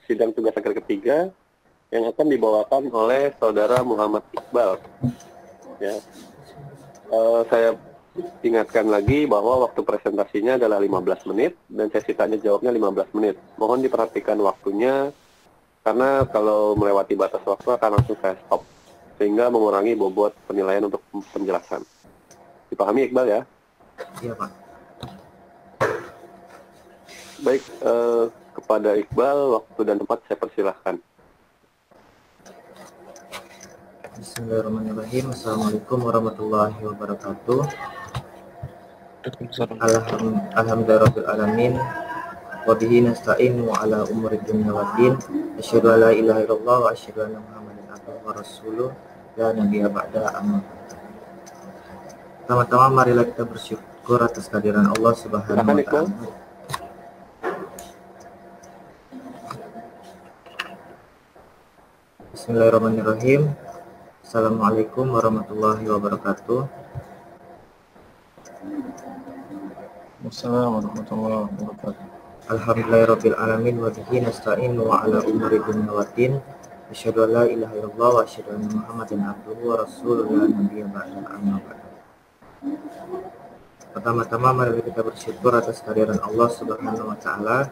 Sidang tugas akhir ketiga yang akan dibawakan oleh Saudara Muhammad Iqbal. Ya, saya ingatkan lagi bahwa waktu presentasinya adalah 15 menit dan sesi tanya jawabnya 15 menit. Mohon diperhatikan waktunya karena kalau melewati batas waktu akan langsung saya stop sehingga mengurangi bobot penilaian untuk penjelasan. Dipahami Iqbal ya? Iya Pak. Baik, kepada Iqbal waktu dan tempat saya persilahkan. Bismillahirrahmanirrahim. Assalamualaikum warahmatullahi wabarakatuh. Alhamdulillahirabbil alamin. Wa bihi nasta'in wa ala umuri dunya waddin. Asyhadu an la ilaha illallah wa asyhadu anna Muhammadan abduhu wa rasuluh. La nabiyya ba'da amma. Pertama-tama marilah kita bersyukur atas kehadiran Allah Subhanahu wa taala. Bismillahirrahmanirrahim. Assalamualaikum warahmatullahi wabarakatuh. Assalamualaikum warahmatullahi wabarakatuh. Alhamdulillahirabbil alamin wa bihi nasta'in wa ala umuri dunya waddin. Asyhadu an la ilaha illallah wa asyhadu anna Muhammadan abduhu wa rasuluh la nabiyya ba'da amma ba'd. Pertama-tama mari kita bersyukur atas kehadiran Allah Subhanahu wa taala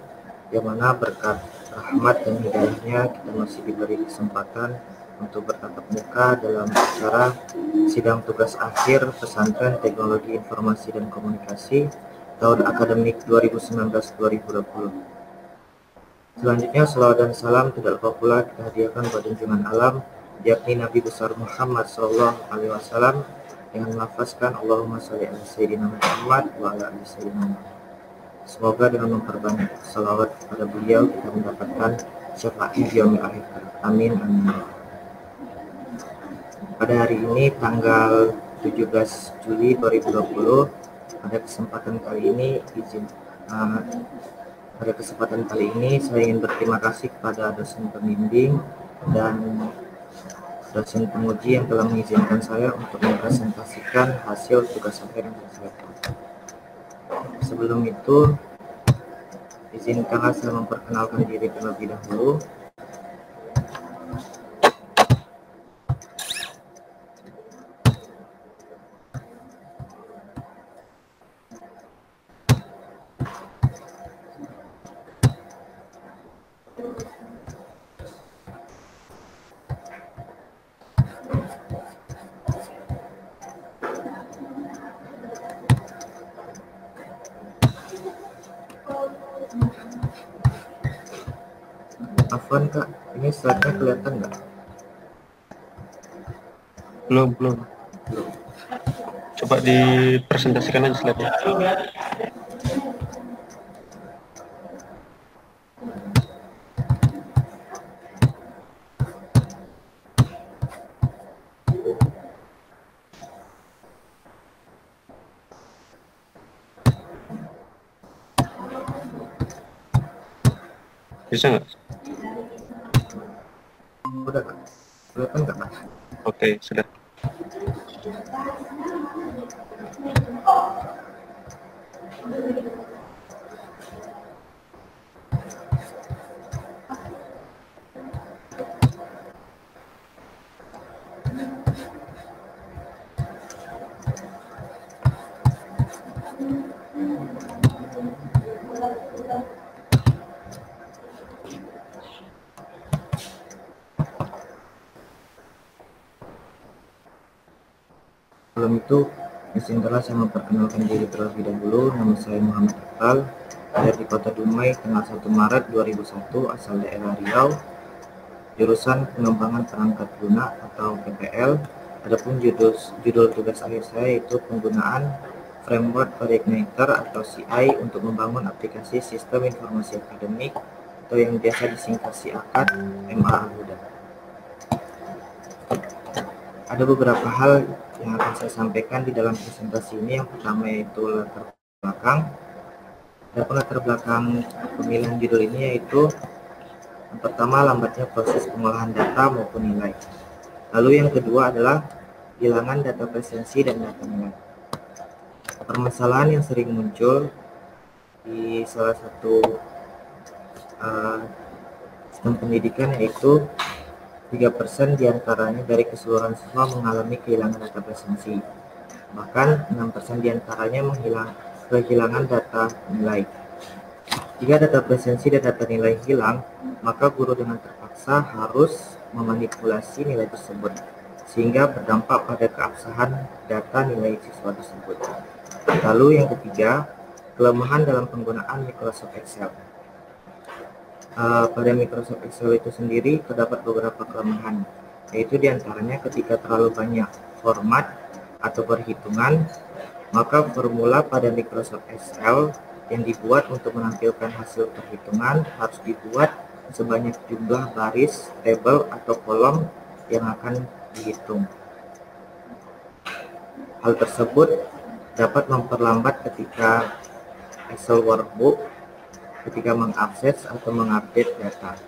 yang mana berkat rahmat dan hidayahnya kita masih diberi kesempatan untuk bertatap muka dalam acara sidang tugas akhir pesantren teknologi informasi dan komunikasi tahun akademik 2019-2020. Selanjutnya salawat dan salam tidak lupa pula kita hadiahkan kepada junjungan alam yakni Nabi besar Muhammad SAW dengan melafazkan Allahumma sholli ala sayyidina Muhammad wa ala ali sayyidina Muhammad. Semoga dengan memperbanyak salawat kepada beliau kita mendapatkan syafaat di yaumil akhir. Amin amin. Pada hari ini tanggal 17 Juli 2020 pada kesempatan kali ini saya ingin berterima kasih kepada dosen pembimbing dan dosen penguji yang telah mengizinkan saya untuk mempresentasikan hasil tugas akhir yang saya buat. Sebelum itu, izinkanlah saya memperkenalkan diri terlebih dahulu. Afwan Kak, ini slide-nya kelihatan nggak? Belum. Coba dipresentasikan aja slide-nya. Bisa nggak? Udah Kak, kelihatan nggak Kak? Oke, sudah. Sebelum itu, izinkanlah saya memperkenalkan diri terlebih dahulu. Nama saya Muhammad Iqbal, lahir di Kota Dumai, tanggal 1 Maret 2001, asal daerah Riau, jurusan Pengembangan Perangkat Lunak atau PPL. Adapun judul tugas akhir saya yaitu penggunaan Framework Reigniter atau CI untuk membangun aplikasi Sistem Informasi Akademik atau yang biasa disingkat SIAKAD MA Al-Huda. Ada beberapa hal yang akan saya sampaikan di dalam presentasi ini. Yang pertama yaitu latar belakang. Adapun latar belakang pemilihan judul ini yaitu yang pertama lambatnya proses pengolahan data maupun nilai. Lalu yang kedua adalah hilangan data presensi dan data nilai. permasalahan yang sering muncul di salah satu sistem pendidikan yaitu 3% diantaranya dari keseluruhan siswa mengalami kehilangan data presensi. Bahkan 6% diantaranya kehilangan data nilai. Jika data presensi dan data nilai hilang, maka guru dengan terpaksa harus memanipulasi nilai tersebut, sehingga berdampak pada keabsahan data nilai siswa tersebut. Lalu yang ketiga, kelemahan dalam penggunaan Microsoft Excel. Pada Microsoft Excel itu sendiri terdapat beberapa kelemahan, yaitu diantaranya ketika terlalu banyak format atau perhitungan, maka formula pada Microsoft Excel yang dibuat untuk menampilkan hasil perhitungan harus dibuat sebanyak jumlah baris, tabel, atau kolom yang akan dihitung. Hal tersebut dapat memperlambat ketika Excel workbook ketika mengakses atau mengupdate data.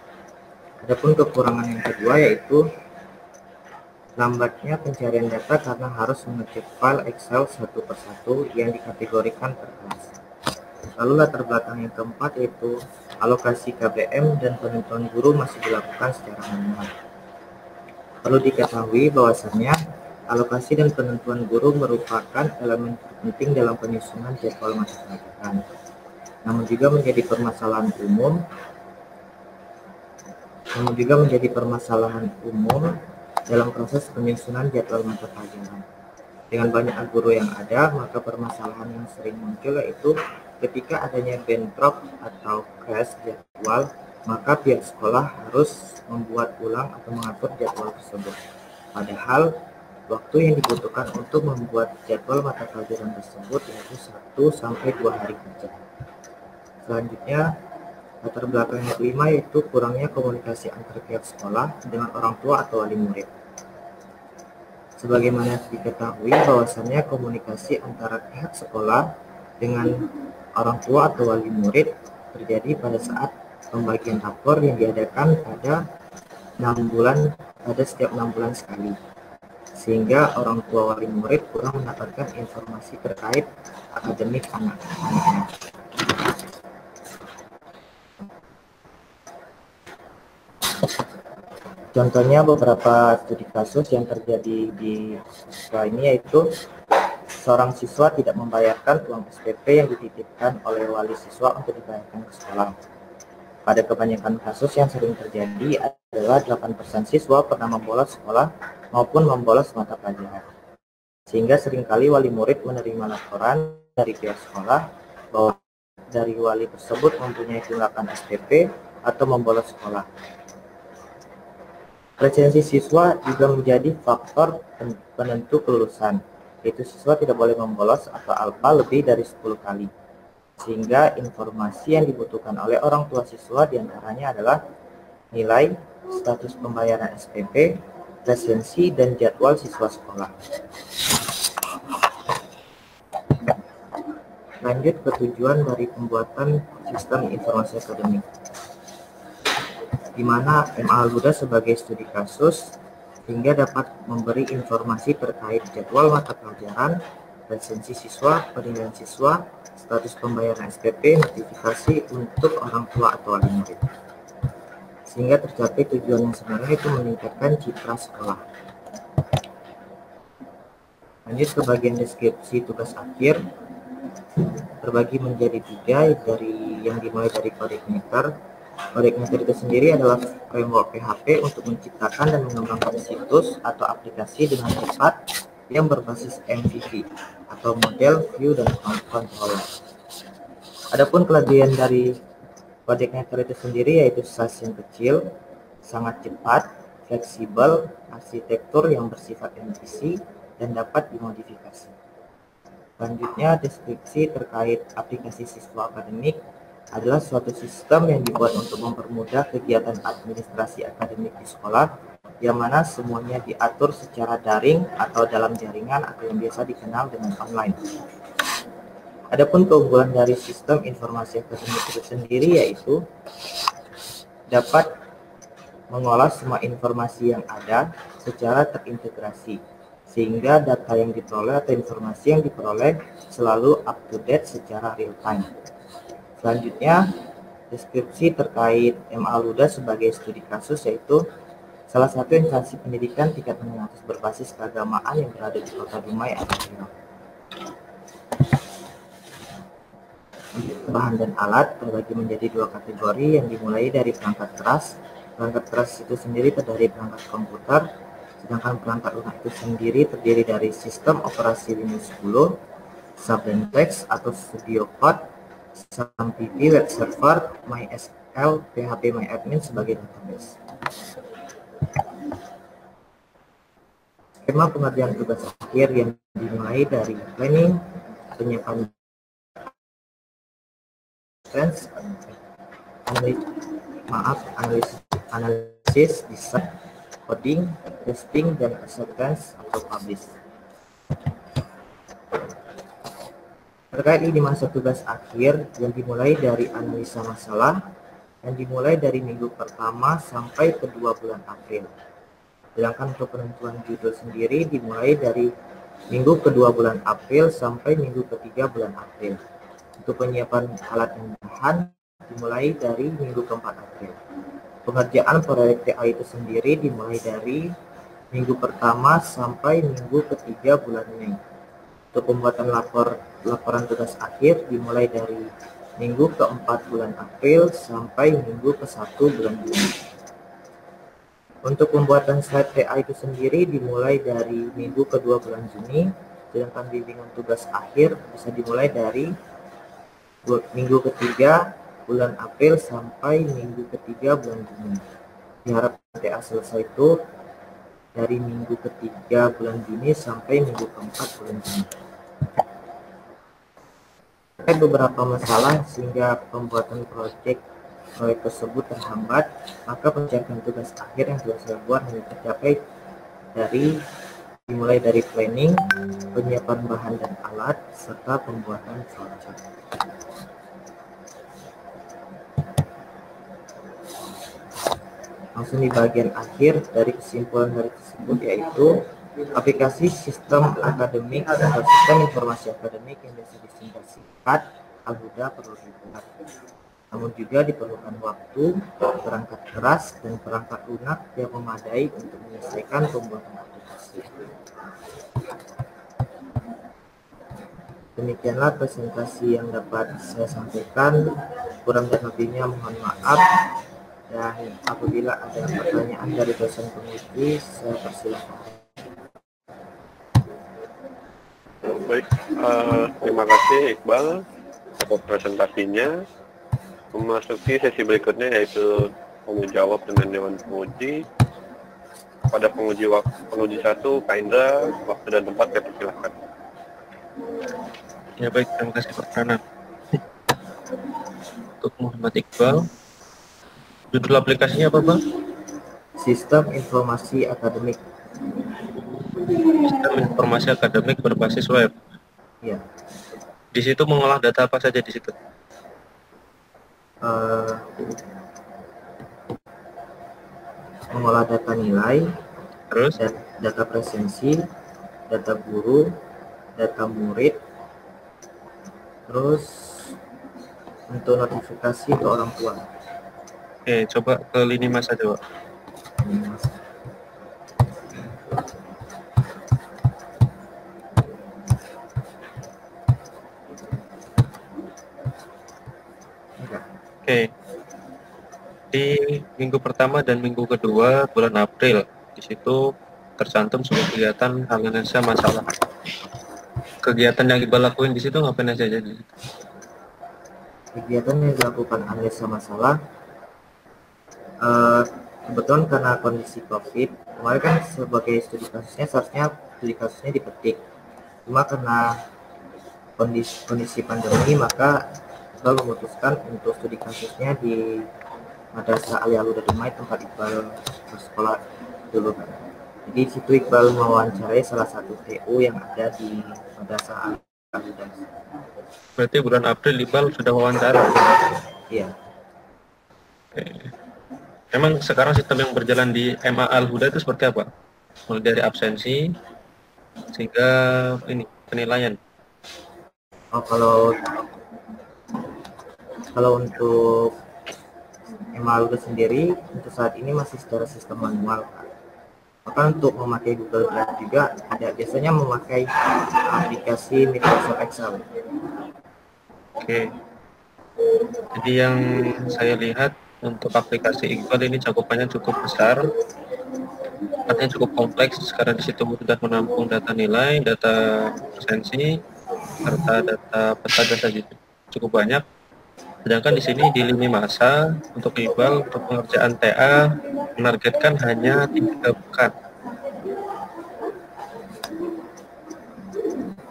Adapun kekurangan yang kedua yaitu lambatnya pencarian data karena harus mengecek file Excel satu persatu yang dikategorikan per kelas. Lalu latar belakang yang keempat yaitu alokasi KBM dan penentuan guru masih dilakukan secara manual. Perlu diketahui bahwasannya alokasi dan penentuan guru merupakan elemen penting dalam penyusunan jadwal mata pelajaran. Namun juga menjadi permasalahan umum dalam proses penyusunan jadwal mata pelajaran. Dengan banyak guru yang ada, maka permasalahan yang sering muncul yaitu ketika adanya bentrok atau crash jadwal, maka pihak sekolah harus membuat ulang atau mengatur jadwal tersebut. Padahal waktu yang dibutuhkan untuk membuat jadwal mata pelajaran tersebut yaitu 1-2 hari kerja. Selanjutnya, latar belakang yang kelima yaitu kurangnya komunikasi antar pihak sekolah dengan orang tua atau wali murid. Sebagaimana diketahui bahwasannya komunikasi antara pihak sekolah dengan orang tua atau wali murid terjadi pada saat pembagian rapor yang diadakan pada setiap 6 bulan sekali, sehingga orang tua wali murid kurang mendapatkan informasi terkait akademik anak-anaknya. Contohnya beberapa studi kasus yang terjadi di siswa ini yaitu seorang siswa tidak membayarkan uang SPP yang dititipkan oleh wali siswa untuk dibayarkan ke sekolah. Pada kebanyakan kasus yang sering terjadi adalah 8% siswa pernah membolos sekolah maupun membolos mata pelajaran. Sehingga seringkali wali murid menerima laporan dari pihak sekolah bahwa dari wali tersebut mempunyai tunggakan SPP atau membolos sekolah. Presensi siswa juga menjadi faktor penentu kelulusan, yaitu siswa tidak boleh membolos atau alfa lebih dari 10 kali. Sehingga informasi yang dibutuhkan oleh orang tua siswa diantaranya adalah nilai, status pembayaran SPP, presensi, dan jadwal siswa sekolah. Lanjut ke tujuan dari pembuatan sistem informasi akademik, di mana MA Al-Huda sebagai studi kasus hingga dapat memberi informasi terkait jadwal mata pelajaran, presensi siswa, penilaian siswa, status pembayaran SPP, notifikasi untuk orang tua atau wali murid. Sehingga tercapai tujuan yang sebenarnya itu meningkatkan citra sekolah. Lanjut ke bagian deskripsi tugas akhir, terbagi menjadi 3 yang dimulai dari Codeigniter. Codeigniter itu sendiri adalah framework PHP untuk menciptakan dan mengembangkan situs atau aplikasi dengan cepat yang berbasis MVP atau model view dan controller. Adapun kelebihan dari Codeigniter itu sendiri yaitu size yang kecil, sangat cepat, fleksibel, arsitektur yang bersifat MVC, dan dapat dimodifikasi. Selanjutnya, deskripsi terkait aplikasi siswa akademik adalah suatu sistem yang dibuat untuk mempermudah kegiatan administrasi akademik di sekolah, yang mana semuanya diatur secara daring atau dalam jaringan atau yang biasa dikenal dengan online. Adapun keunggulan dari sistem informasi akademik itu sendiri yaitu dapat mengolah semua informasi yang ada secara terintegrasi, sehingga data yang diperoleh atau informasi yang diperoleh selalu up to date secara real time. Selanjutnya, deskripsi terkait MA Luda sebagai studi kasus yaitu salah satu instansi pendidikan tingkat menengah atas berbasis keagamaan yang berada di Kota Dumai atau Riau. Bahan dan alat terbagi menjadi dua kategori yang dimulai dari perangkat keras. Perangkat keras itu sendiri terdiri dari perangkat komputer, sedangkan perangkat lunak itu sendiri terdiri dari sistem operasi Windows 10, Subdentex atau Studio Code, SAMPP, web server, MySQL, PHP MyAdmin sebagai database. Skema pengerjaan tugas akhir yang dimulai dari planning, penyiapan analisis, desain, coding, testing, dan acceptance atau publish. Terkait lini masa tugas akhir yang dimulai dari analisa masalah, yang dimulai dari minggu pertama sampai kedua bulan April. Sedangkan untuk penentuan judul sendiri dimulai dari minggu kedua bulan April sampai minggu ketiga bulan April. Untuk penyiapan alat dan bahan dimulai dari minggu keempat April. Pengerjaan proyek TA itu sendiri dimulai dari minggu pertama sampai minggu ketiga bulan Mei. Untuk pembuatan laporan tugas akhir dimulai dari minggu keempat bulan April sampai minggu ke-1 bulan Juni. Untuk pembuatan slide TA itu sendiri dimulai dari minggu kedua bulan Juni, sedangkan bimbingan tugas akhir bisa dimulai dari minggu ketiga bulan April sampai minggu ketiga bulan Juni. Diharapkan TA selesai itu dari minggu ketiga bulan Juni sampai minggu keempat bulan Juni. Ada beberapa masalah sehingga pembuatan proyek tersebut terhambat, maka pencapaian tugas akhir yang sudah saya buat hanya tercapai dimulai dari planning, penyiapan bahan dan alat, serta pembuatan flowchart. Langsung di bagian akhir dari kesimpulan dari tersebut yaitu aplikasi sistem akademik atau sistem informasi akademik yang biasa disingkat Al-Huda perlu dibuat. Namun juga diperlukan waktu, perangkat keras, dan perangkat lunak yang memadai untuk menyelesaikan pembuatan aplikasi. Demikianlah presentasi yang dapat saya sampaikan. Kurang dan lebihnya mohon maaf. Dan apabila ada pertanyaan dari dosen penguji, saya persilakan. Baik, terima kasih Iqbal atas presentasinya. Memasuki sesi berikutnya yaitu penguji jawab dengan Dewan Penguji. Pada penguji 1, Kak Indra, waktu dan tempat saya persilahkan. Ya baik, terima kasih Pak Prana. Untuk Muhammad Iqbal, judul aplikasinya apa Bang? Sistem Informasi Akademik. Sistem Informasi Akademik berbasis web. Ya. Di situ mengolah data apa saja di situ? Mengolah data nilai, Terus? data presensi, data guru, data murid, terus untuk notifikasi ke orang tua. Oke, coba ke lini masa coba. Oke. Di minggu pertama dan minggu kedua bulan April, di situ tercantum sebuah kegiatan analisa masalah. Kegiatan yang Iqbal lakuin di situ ngapain aja di situ? Kegiatan yang dilakukan analisa masalah, kebetulan karena kondisi COVID, kemarin kan sebagai studi kasusnya seharusnya studi kasusnya dipetik. Cuma karena kondisi pandemi, maka Iqbal memutuskan untuk studi kasusnya di Madrasah Al-Huda Dumai tempat Iqbal bersekolah dulu kan. Jadi situ Iqbal mewawancarai salah satu TU yang ada di Madrasah Al-Huda. Berarti bulan April Iqbal sudah wawancara? Iya. Memang sekarang sistem yang berjalan di MA Al-Huda itu seperti apa? Mulai dari absensi, sehingga ini penilaian. Oh, kalau untuk emal itu sendiri untuk saat ini masih secara sistem manual, Kak. Maka untuk memakai Google Drive juga ada biasanya memakai aplikasi Microsoft Excel. Oke. Jadi yang saya lihat untuk aplikasi Iqbal ini cakupannya cukup besar, artinya cukup kompleks karena di situ sudah menampung data nilai, data presensi, serta data peta data cukup banyak. Sedangkan di sini di lini masa untuk Iqbal untuk pengerjaan TA menargetkan hanya 3 pekan.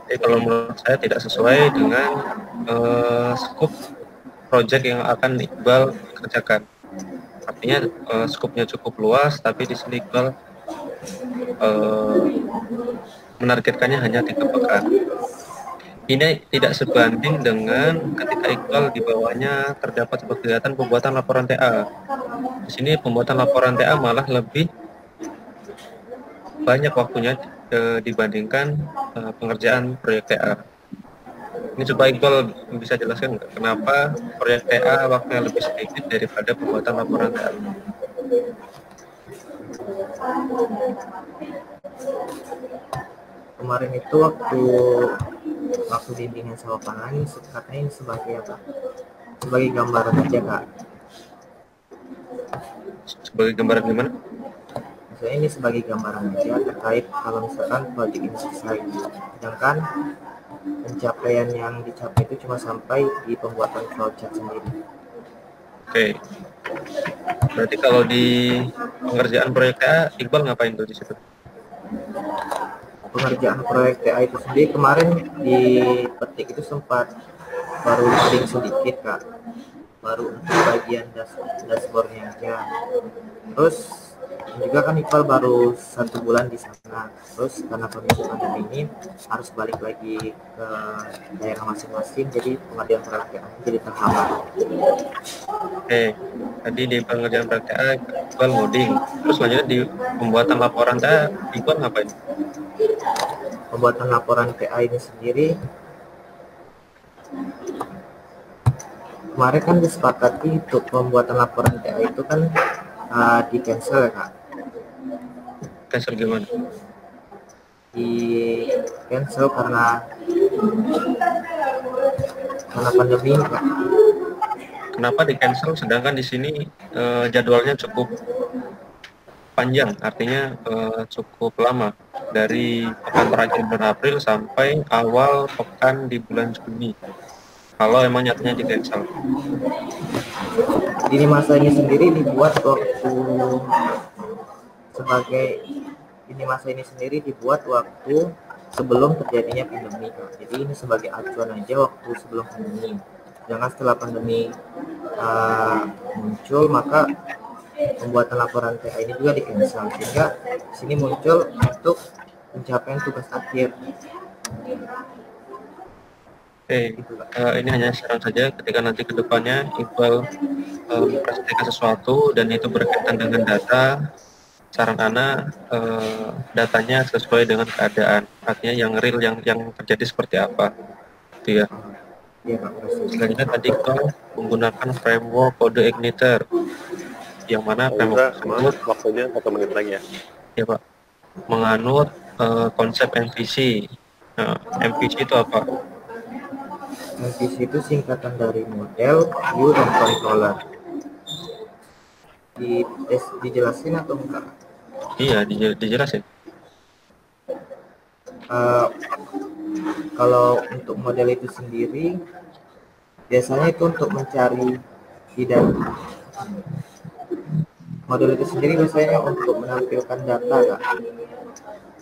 Jadi kalau menurut saya tidak sesuai dengan skop project yang akan Iqbal kerjakan. Artinya skopnya cukup luas, tapi di sini Iqbal menargetkannya hanya 3 pekan. Ini tidak sebanding dengan ketika Iqbal di bawahnya terdapat sebuah kegiatan pembuatan laporan TA. Di sini pembuatan laporan TA malah lebih banyak waktunya dibandingkan pengerjaan proyek TA. Ini coba Iqbal bisa jelaskan nggak kenapa proyek TA waktunya lebih sedikit daripada pembuatan laporan TA? Kemarin itu waktu bimbingan sama Pangan ini katanya ini sebagai apa? Sebagai gambaran aja, Kak. Sebagai gambaran gimana? Misalnya ini sebagai gambaran aja terkait kalau misalkan proyek ini selesai. Sedangkan pencapaian yang dicapai itu cuma sampai di pembuatan flowchart sendiri. Oke. Berarti kalau di pengerjaan proyek TA, Iqbal ngapain tuh di situ? Pengerjaan proyek TA itu sendiri kemarin di petik itu sempat baru coding sedikit, Kak. Baru untuk bagian dashboardnya aja. Terus juga kan Iqbal baru 1 bulan di sana. Terus karena kondisi pandemi ini harus balik lagi ke daerah masing-masing, jadi pengerjaan proyek TA jadi terhambat. Oke, tadi di pengerjaan proyek TA Iqbal ngoding, terus selanjutnya di pembuatan laporan TA Iqbal ngapain? Pembuatan laporan TA ini sendiri kemarin kan disepakati untuk pembuatan laporan TA itu kan di cancel ya, Kak. Cancel gimana? Di cancel karena pandemi, Kak. Kenapa di cancel sedangkan di sini jadwalnya cukup panjang, artinya cukup lama dari pekan terakhir bulan April sampai awal pekan di bulan Juni. Kalau emang nyatanya di cancel. Ini masanya sendiri dibuat waktu sebelum terjadinya pandemi, Kak. Jadi ini sebagai acuan aja waktu sebelum pandemi. Jangan setelah pandemi muncul maka pembuatan laporan TA ini juga di cancel, sehingga sini muncul untuk pencapaian tugas akhir. Oke, ini hanya saran saja ketika nanti kedepannya Iqbal mempresentasikan sesuatu dan itu berkaitan dengan data, saran Ana datanya sesuai dengan keadaan, artinya yang real yang terjadi seperti apa, gitu ya. Selanjutnya tadi kita menggunakan framework kode igniter, yang mana framework tersebut waktunya 1 menit lagi ya. Ya Pak, menganut konsep MVC. Nah, MVC itu apa? MVC itu singkatan dari model, view, dan controller. Dijelasin atau enggak? Iya, dijelasin. Kalau untuk model itu sendiri, biasanya itu untuk mencari tidak. Model itu sendiri biasanya untuk menampilkan data, Kak.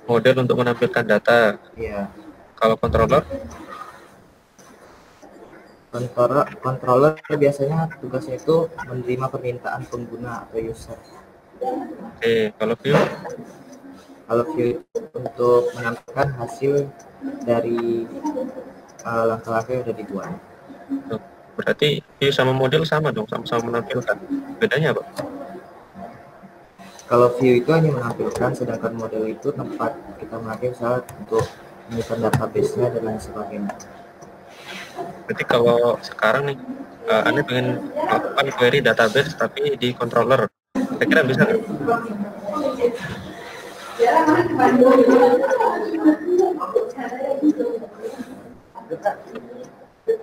Model untuk menampilkan data. Iya. Kalau controller? Controller biasanya tugasnya itu menerima permintaan pengguna atau user. Oke, kalau view? Kalau view untuk menampilkan hasil dari langkah-langkah yang sudah dibuat. Berarti view sama model sama dong, sama-sama menampilkan. Bedanya apa? Kalau view itu hanya menampilkan, sedangkan model itu tempat kita memakai misalnya untuk menyimpan database-nya dan lain sebagainya. Berarti kalau sekarang nih, Anda pengen melakukan query database tapi di controller, kira-kira bisa nggak?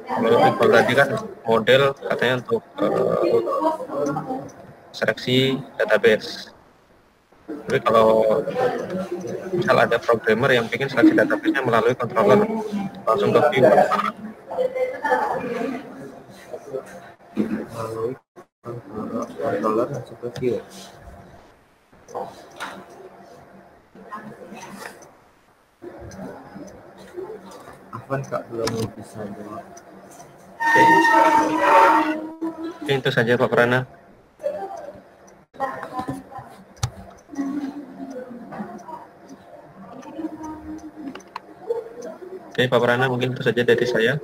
Kalau Iqbal tadi kan model katanya untuk seleksi database. Tapi kalau misal ada programmer yang ingin seleksi database-nya melalui controller, langsung ke view. Melalui controller langsung ke view. Afwan Kak belum bisa jawab. Oke, itu saja Pak Prana. Oke, Pak Prana, mungkin itu saja dari saya.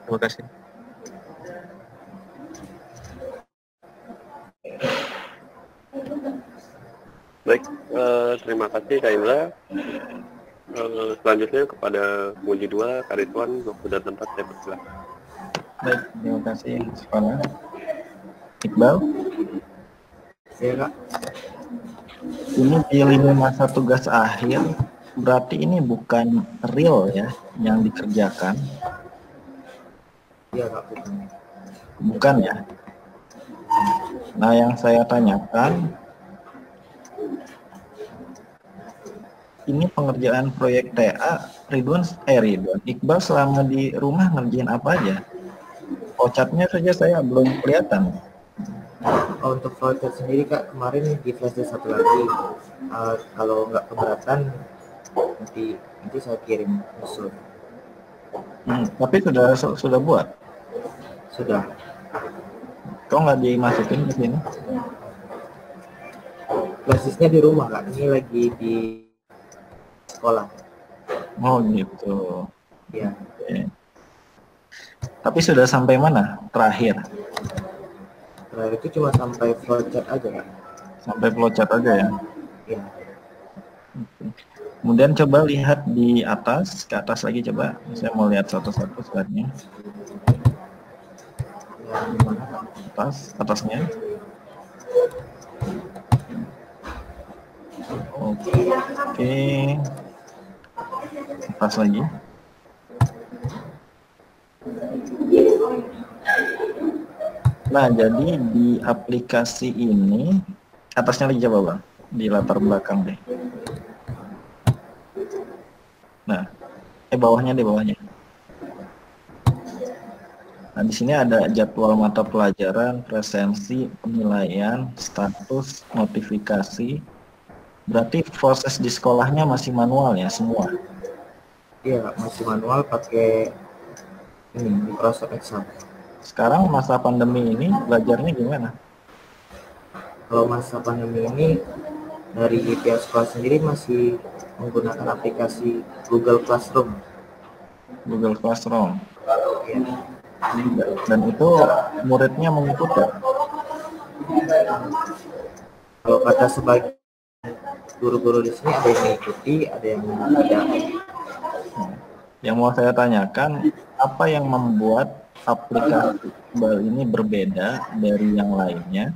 Terima kasih. Baik, terima kasih Kak Indra. Selanjutnya kepada Muji 2, Kak Ridwan, waktu dan tempat saya persilakan. Baik, terima kasih Sifana. Iqbal, Saya Kak, ini di lini masa tugas akhir, berarti ini bukan real ya yang dikerjakan? iya Kak, bukan. Bukan ya? Nah, yang saya tanyakan, ini pengerjaan proyek TA, Ridwan, Iqbal selama di rumah ngerjain apa aja? Flowchart-nya saja saya belum kelihatan. Oh, untuk flowchart sendiri Kak, kemarin di flashdisk satu lagi. Kalau nggak keberatan, nanti saya kirim usul. Tapi sudah buat? Sudah. Kok nggak dimasukin ke sini? Flashdisknya di rumah Kak, ini lagi di sekolah. Oh gitu. Ya. Oke. Tapi sudah sampai mana terakhir? Terakhir itu cuma sampai flowchart aja Kak. Sampai flowchart aja ya? Ya. Oke. Kemudian coba lihat di atas, ke atas lagi coba. Saya mau lihat satu-satu slide-nya. Yang dimana Kak? Atasnya. Oke. Atas lagi. Nah, jadi di aplikasi ini, atasnya lagi coba Bang, di latar belakang deh. Nah, bawahnya deh, bawahnya. Nah, di sini ada jadwal mata pelajaran, presensi, penilaian, status, notifikasi. Berarti proses di sekolahnya masih manual ya semua? Iya, masih manual pakai ini Microsoft Excel. Sekarang masa pandemi ini belajarnya gimana? Kalau masa pandemi ini dari pihak sekolah sendiri masih menggunakan aplikasi Google Classroom. Google Classroom. Ya. Dan itu muridnya mengikuti? Kalau kata sebagian guru-guru di sini ada yang mengikuti, ada yang tidak. Yang mau saya tanyakan, apa yang membuat aplikasi Iqbal ini berbeda dari yang lainnya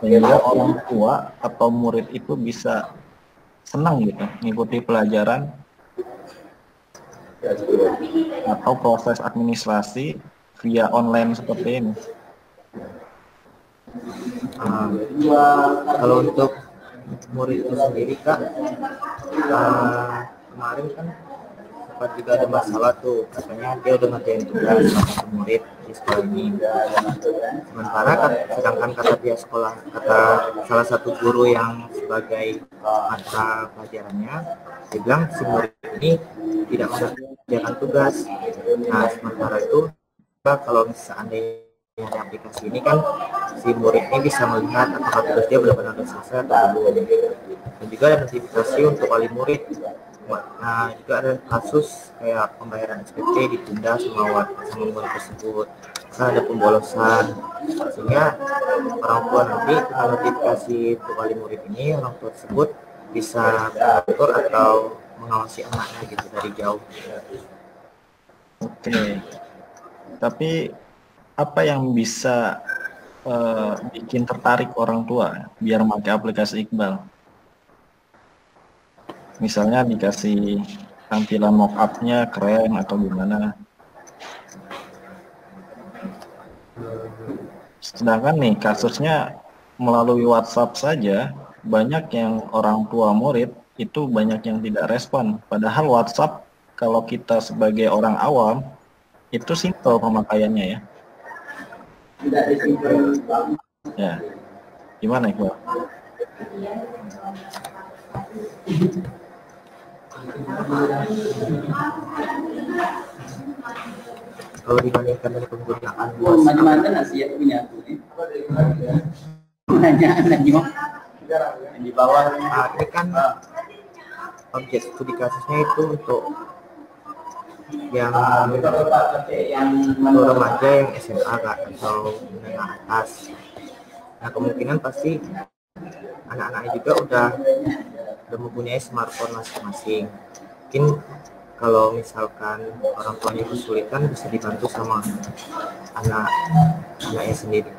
sehingga orang tua atau murid itu bisa senang gitu mengikuti pelajaran atau proses administrasi via online seperti ini? Kalau untuk murid itu sendiri Kak, kemarin kan sempat juga ada masalah tuh, katanya dia udah ngerjain tugas sama satu murid di sekolah ini. Sementara sedangkan kata pihak sekolah, kata salah satu guru yang sebagai mata pelajarannya, dia bilang si murid ini tidak mengerjakan tugas. Nah, sementara itu kalau misalnya di aplikasi ini kan si murid ini bisa melihat apakah tugas dia benar-benar selesai atau belum. Dan juga ada notifikasi untuk wali murid. Nah, juga ada kasus kayak pembayaran SPP ditunda sama murid tersebut. merasa ada pembolosan, sehingga orang tua nanti dengan notifikasi untuk wali murid ini, orang tua tersebut bisa mengatur atau mengawasi anaknya gitu dari jauh. Oke. Tapi apa yang bisa bikin tertarik orang tua biar pakai aplikasi Iqbal? Misalnya dikasih tampilan mock-up-nya keren atau gimana. Sedangkan nih kasusnya melalui WhatsApp saja banyak yang orang tua murid itu banyak yang tidak respon. Padahal WhatsApp kalau kita sebagai orang awam itu simpel pemakaiannya ya. Ya, gimana Iqbal? Kalau dibandingkan dengan penggunaan Macam-macam nasi ya punya aku nih. Nanya gimana? Di bawah. ini kan objek studi kasusnya itu untuk yang remaja yang SMA Kak, atau menengah atas. Nah kemungkinan pasti anak-anaknya juga udah mempunyai smartphone masing-masing. Mungkin kalau misalkan orang tuanya kesulitan bisa dibantu sama anaknya sendiri.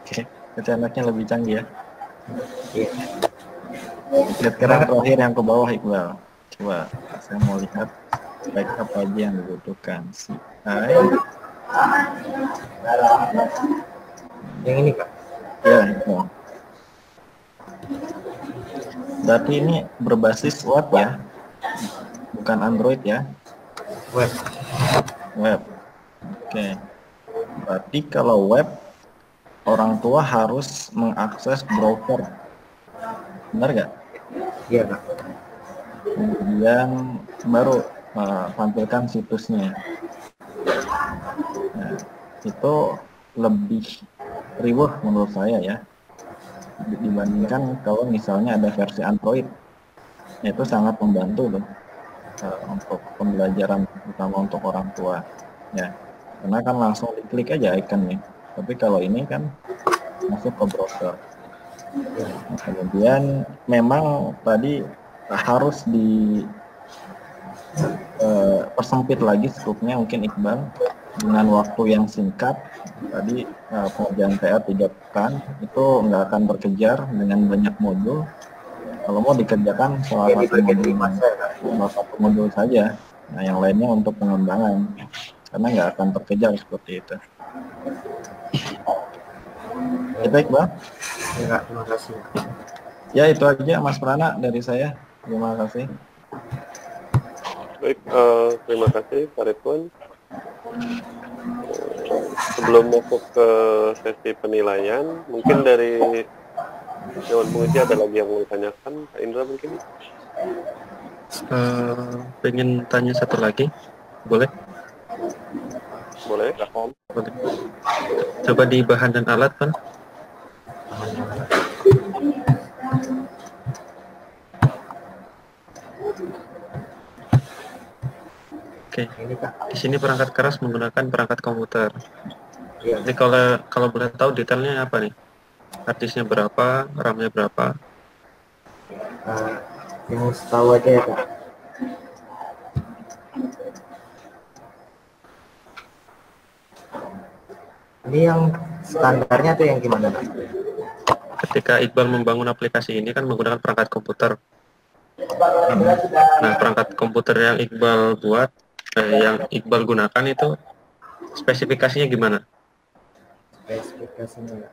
Oke, berarti anaknya lebih canggih ya. Iya. Sekarang terakhir yang ke bawah Iqbal. Coba saya mau lihat spek apa aja yang dibutuhkan. Si A. Yang ini Kak. Ya, itu. Berarti ini berbasis web ya, bukan Android ya. Web. Web. Oke. Berarti kalau web orang tua harus mengakses browser. Benar nggak? Iya Kak. Kemudian baru tampilkan situsnya. Nah, itu lebih riweh menurut saya ya dibandingkan kalau misalnya ada versi Android. Itu sangat membantu loh untuk pembelajaran terutama untuk orang tua ya, karena kan langsung diklik aja ikonnya. Tapi kalau ini kan masuk ke browser. Nah, kemudian memang tadi harus di persempit lagi skupnya mungkin Iqbal dengan waktu yang singkat. Tadi pengerjaan PR 3 pekan itu nggak akan berkejar dengan banyak modul. Kalau mau dikerjakan salah satu modul saja, nah yang lainnya untuk pengembangan karena nggak akan terkejar seperti itu. Itu Iqbal? Ya, terima kasih. Ya itu aja Mas Prana dari saya. Terima kasih. Baik, terima kasih Pak Ridwan. Sebelum masuk ke sesi penilaian, mungkin dari Dewan Penguji ada lagi yang mau ditanyakan, Pak Indra mungkin? Pengen tanya satu lagi, boleh? Boleh, Om. Boleh. Coba di bahan dan alat, kan? Oke. Di sini perangkat keras menggunakan perangkat komputer. Iya. Ini kalau boleh tahu detailnya apa nih? Harddisknya berapa, RAM-nya berapa? Yang setahu aja ya Kak. Ini yang standarnya tuh yang gimana Kak? Ketika Iqbal membangun aplikasi ini kan menggunakan perangkat komputer. Nah, perangkat komputer yang Iqbal buat, yang Iqbal gunakan itu spesifikasinya gimana? Spesifikasinya ya.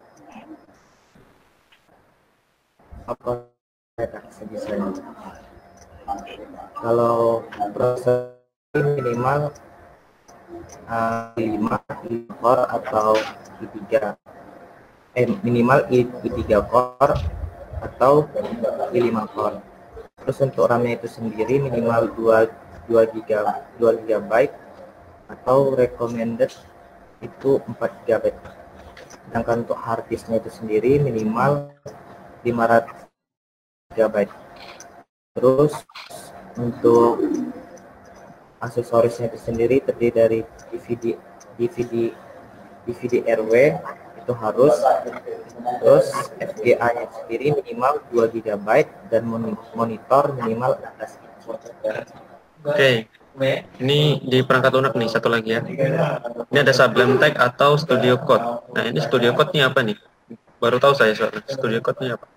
Apa ya Kak sebisanya? Kalau prosesor minimal 5 core atau i3, minimal i3 core atau i5 core. Terus untuk RAM-nya itu sendiri minimal 2 GB atau recommended itu 4 GB. Sedangkan untuk hard disknya itu sendiri minimal 500 GB. Terus untuk aksesorisnya itu sendiri terdiri dari DVD DVD RW itu harus, terus FGA-nya sendiri minimal 2 GB dan monitor minimal 16 inch. Oke, ini di perangkat lunak nih, satu lagi ya. Ini ada Sublime Text atau Studio Code. Nah, ini Studio Code ini apa nih? Baru tahu saya soalnya. Studio Code ini apa?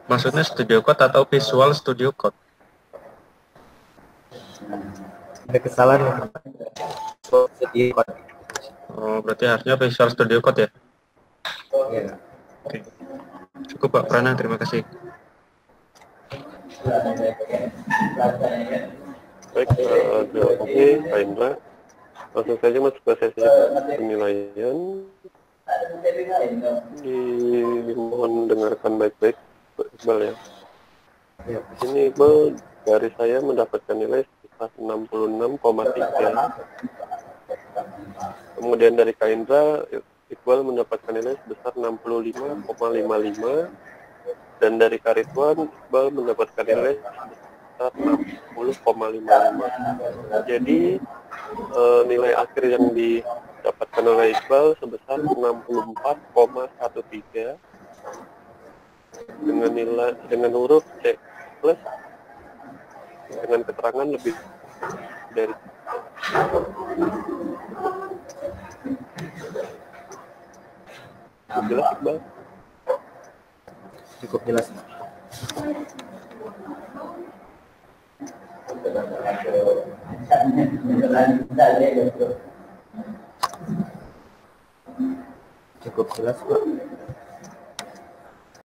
Maksudnya Studio Code atau Visual Studio Code? Ada kesalahan Studio Code. Oh, berarti harusnya Visual Studio Code ya? Ya. Oke. Cukup Pak Prana, terima kasih. Baik, terima kasih Pak Indra. Langsung saja masuk ke sesi penilaian. Dimohon dengarkan baik-baik, Pak Iqbal ya. Ya. Ini Iqbal dari saya mendapatkan nilai sekitar 66,3. Kemudian dari Kak Indra, Iqbal mendapatkan nilai sebesar 65,55. Dan dari Kak Ridwan, Iqbal mendapatkan nilai sebesar 60,55. Jadi nilai akhir yang didapatkan oleh Iqbal sebesar 64,13 dengan huruf C plus dengan keterangan lebih dari jelas Iqbal. Cukup jelas. Cukup jelas Pak.